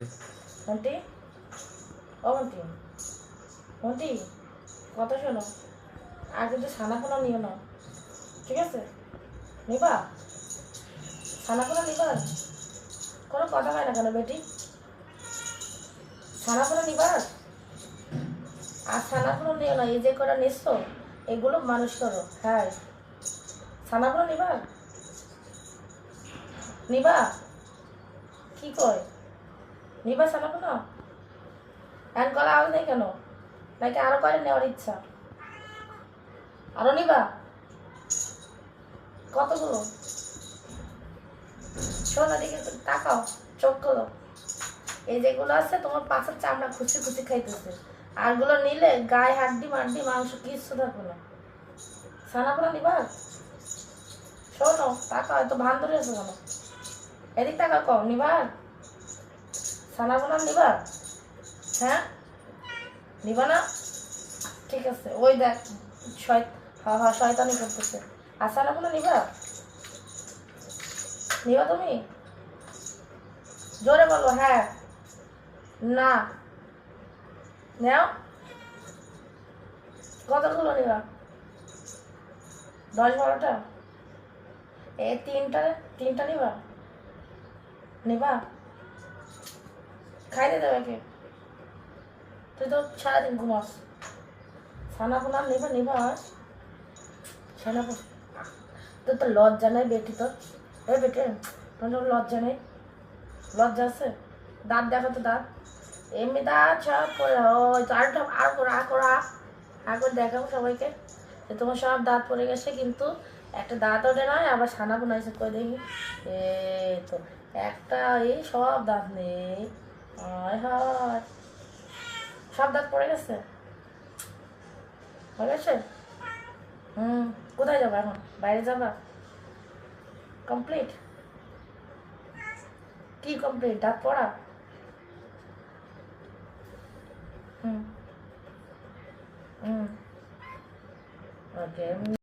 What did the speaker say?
মন্টি, ও মন্টি, মন্টি, কথা শোনো। আর কিন্তু ছানাপোনা নিও না, ঠিক আছে? নিবা? ছানাপোনা নিবা? কোনো কথা হয় না কেন বেটি? ছানাপোনা নিবা? আর ছানাপোনা নিও না, এই যে কটা নিচ্ছ এগুলো মানুষ করো। হ্যাঁ, ছানাপোনা নিবা? নিবা? কি কয়? নিবা ছানাপোনা? এখন গলা আওয়াজ নেই কেন? নাকি আরো কয়টা নেওয়ার ইচ্ছা? আরো নিবা? কতগুলো? শোনো দিকে তাকাও, চোখ খোলো। এই যেগুলো আছে তোমার পাশের চামড়া খুশি খুশি খাইতেছে, আরগুলো নিলে গায়ে হাড্ডি মাড্ডি মাংস কিচ্ছু থাকবে না। ছানাপোনা নিবা? শোনো তাকাও, এত ভান ধরে আছো কেন? এদিক টাকা কম নিবা? ছানাপোনা নিবা? হ্যাঁ, নিবা না? ঠিক আছে, ওই দেখ হ্যাঁ হ্যাঁ শয়তানি করতেছে। আর ছানাপোনা নিবা? নিবা তুমি? জোরে বলো হ্যাঁ না। নেও। কতগুলো নিবা? 10-12টা? এই তিনটা, তিনটা নিবা? নিবা? খাইতে দেবে কে? তুই তো সারাদিন ঘুমাস। ছানাপোনা নিবা? নিবা? ছানাপোনা তোর তো লজ্জা নেই বেটি তোর? এ বেটে, তোর তো লজ্জা নেই? লজ্জা আছে? দাঁত দেখো তো দাঁত। এমনি দাঁত সব পড়ে, ওই তো আর আর করো আর করো আর করে দেখাবো সবাইকে যে তোমার সব দাঁত পড়ে গেছে, কিন্তু একটা দাঁত ওঠে নয়, আবার ছানাপোনা এসে করে দেখি। এই তো একটা, এই সব দাঁত নেই। হয় হয়, সব দাঁত পড়ে গেছে, হয়ে গেছে। হুম, কোথায় যাবা এখন? বাইরে যাবা? কমপ্লিট? কি কমপ্লিট? দাঁত পড়া? হুম হুম, ওকে।